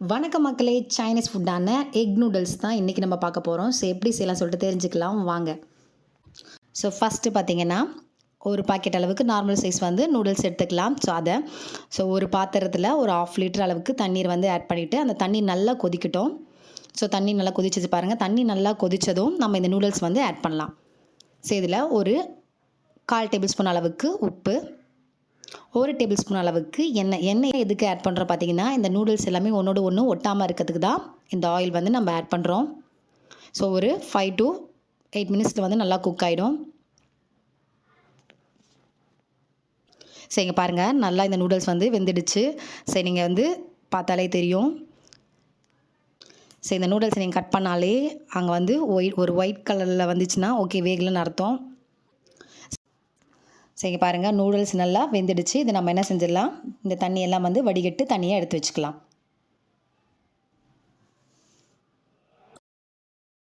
வணக்கம் மக்களே, Chinese ஃபுட்டான egg noodles தான் இன்றைக்கி நம்ம பார்க்க போகிறோம். ஸோ எப்படி செய்யலாம் சொல்லிட்டு தெரிஞ்சுக்கலாம் வாங்க. ஸோ ஃபஸ்ட்டு பார்த்தீங்கன்னா ஒரு பாக்கெட் அளவுக்கு நார்மல் சைஸ் வந்து நூடுல்ஸ் எடுத்துக்கலாம். ஸோ ஒரு பாத்திரத்தில் ஒரு 1/2 லிட்டர் அளவுக்கு தண்ணீர் வந்து ஆட் பண்ணிவிட்டு அந்த தண்ணி நல்லா கொதிக்கட்டும். ஸோ தண்ணி நல்லா கொதிச்சிச்சு பாருங்கள். தண்ணி நல்லா கொதித்ததும் நம்ம இந்த நூடுல்ஸ் வந்து ஆட் பண்ணலாம். ஸோ இதில் ஒரு 1/4 டேபிள் ஸ்பூன் அளவுக்கு உப்பு, 1 டேபிள் ஸ்பூன் அளவுக்கு எண்ணெய் எதுக்கு ஆட் பண்ணுறோம் பார்த்தீங்கன்னா, இந்த நூடுல்ஸ் எல்லாமே ஒன்றோடு ஒன்று ஒட்டாமல் இருக்கிறதுக்கு தான் இந்த ஆயில் வந்து நம்ம ஆட் பண்ணுறோம். ஸோ ஒரு 5 to 8 மினிட்ஸில் வந்து நல்லா குக் ஆகிடும். சரி, இங்கே பாருங்கள், நல்லா இந்த நூடுல்ஸ் வந்து வெந்துடுச்சு. சரி, நீங்கள் வந்து பார்த்தாலே தெரியும். சரி, இந்த நூடுல்ஸ் நீங்கள் கட் பண்ணாலே அங்கே வந்து ஒரு ஒயிட் கலரில் வந்துச்சுன்னா ஓகே வேகலன்னு அர்த்தம். சரி, பாருங்கள், நூடுல்ஸ் நல்லா வெந்துடுச்சு. இதை நம்ம என்ன செஞ்சிடலாம், இந்த தண்ணியெல்லாம் வந்து வடிகட்டு தண்ணியை எடுத்து வச்சுக்கலாம்.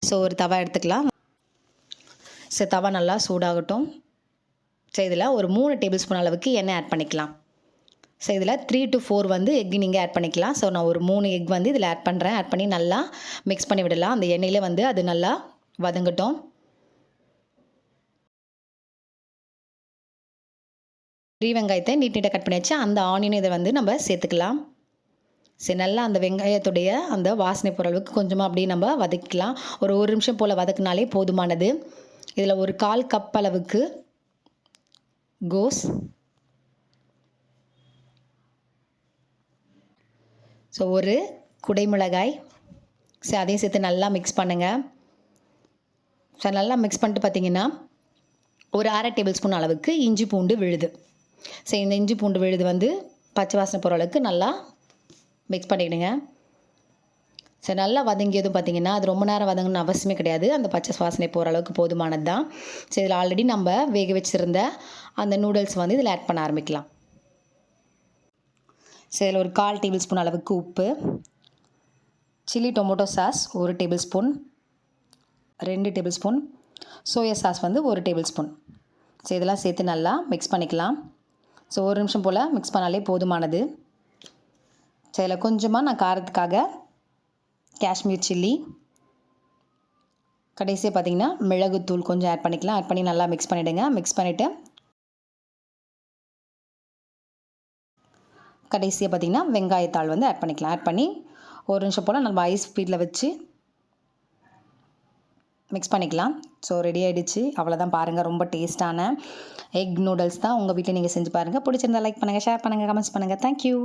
ஸோ ஒரு தவா எடுத்துக்கலாம். ஸோ தவா நல்லா சூடாகட்டும். ஸோ இதில் ஒரு 3 டேபிள் ஸ்பூன் அளவுக்கு எண்ணெய் ஆட் பண்ணிக்கலாம். ஸோ இதில் 3 to 4 வந்து எக் நீங்கள் ஆட் பண்ணிக்கலாம். ஸோ நான் ஒரு 3 எக் வந்து இதில் ஆட் பண்ணுறேன். ஆட் பண்ணி நல்லா மிக்ஸ் பண்ணி விடலாம். அந்த எண்ணெயிலே வந்து அது நல்லா வதங்கட்டும். வெங்காயத்தை நீட்டாக கட் பண்ணி வச்சு அந்த ஆனியன் இதை வந்து நம்ம சேர்த்துக்கலாம். சரி, நல்லா அந்த வெங்காயத்துடைய அந்த வாசனை போகிற அளவுக்கு கொஞ்சமாக அப்படியே நம்ம வதக்கிக்கலாம். ஒரு நிமிஷம் போல் வதக்கினாலே போதுமானது. இதில் ஒரு 1/4 கப் அளவுக்கு கோஸ், ஸோ ஒரு குடைமிளகாய், சரி அதையும் சேர்த்து நல்லா மிக்ஸ் பண்ணுங்கள். ஸோ நல்லா மிக்ஸ் பண்ணிட்டு பார்த்தீங்கன்னா ஒரு 1/2 டேபிள் ஸ்பூன் அளவுக்கு இஞ்சி பூண்டு விழுது. சரி, இந்த இஞ்சி பூண்டு விழுது வந்து பச்சை வாசனை போகிற அளவுக்கு நல்லா மிக்ஸ் பண்ணிவிடுங்க. சரி, நல்லா வதங்கியதும் பார்த்திங்கன்னா அது ரொம்ப நேரம் வதங்கணும்னு அவசியமே கிடையாது. அந்த பச்சை வாசனை போகிற அளவுக்கு போதுமானது தான். சரி, இதில் ஆல்ரெடி நம்ம வேக வச்சுருந்த அந்த நூடுல்ஸ் வந்து இதில் ஆட் பண்ண ஆரம்பிக்கலாம். சரி, இதில் ஒரு 1/4 டேபிள் ஸ்பூன் அளவுக்கு உப்பு, chilli tomato sauce 1 table spoon, 2 table spoon, soya sauce வந்து 1 டேபிள் ஸ்பூன். ஸோ இதெல்லாம் சேர்த்து நல்லா மிக்ஸ் பண்ணிக்கலாம். ஸோ ஒரு நிமிஷம் போல் மிக்ஸ் பண்ணாலே போதுமானது. ஸோ இதில் கொஞ்சமாக நான் காரத்துக்காக காஷ்மீர் சில்லி, கடைசியாக பார்த்திங்கன்னா மிளகுத்தூள் கொஞ்சம் ஆட் பண்ணிக்கலாம். ஆட் பண்ணி நல்லா மிக்ஸ் பண்ணிவிடுங்க. மிக்ஸ் பண்ணிவிட்டு கடைசியாக பார்த்திங்கன்னா வெங்காயத்தாள் வந்து ஆட் பண்ணிக்கலாம். ஆட் பண்ணி ஒரு நிமிஷம் போல் நம்ம ஐஸ் ஸ்பீடில் வச்சு மிக்ஸ் பண்ணிக்கலாம். ஸோ ரெடி ஆகிடுச்சு. அவ்வளோதான், பாருங்கள், ரொம்ப டேஸ்ட்டான எக் நூடுல்ஸ் தான். உங்கள் வீட்டில் நீங்கள் செஞ்சு பாருங்கள். பிடிச்சிருந்தா லைக் பண்ணுங்கள், ஷேர் பண்ணுங்கள், கமெண்ட்ஸ் பண்ணுங்கள். தேங்க்யூ.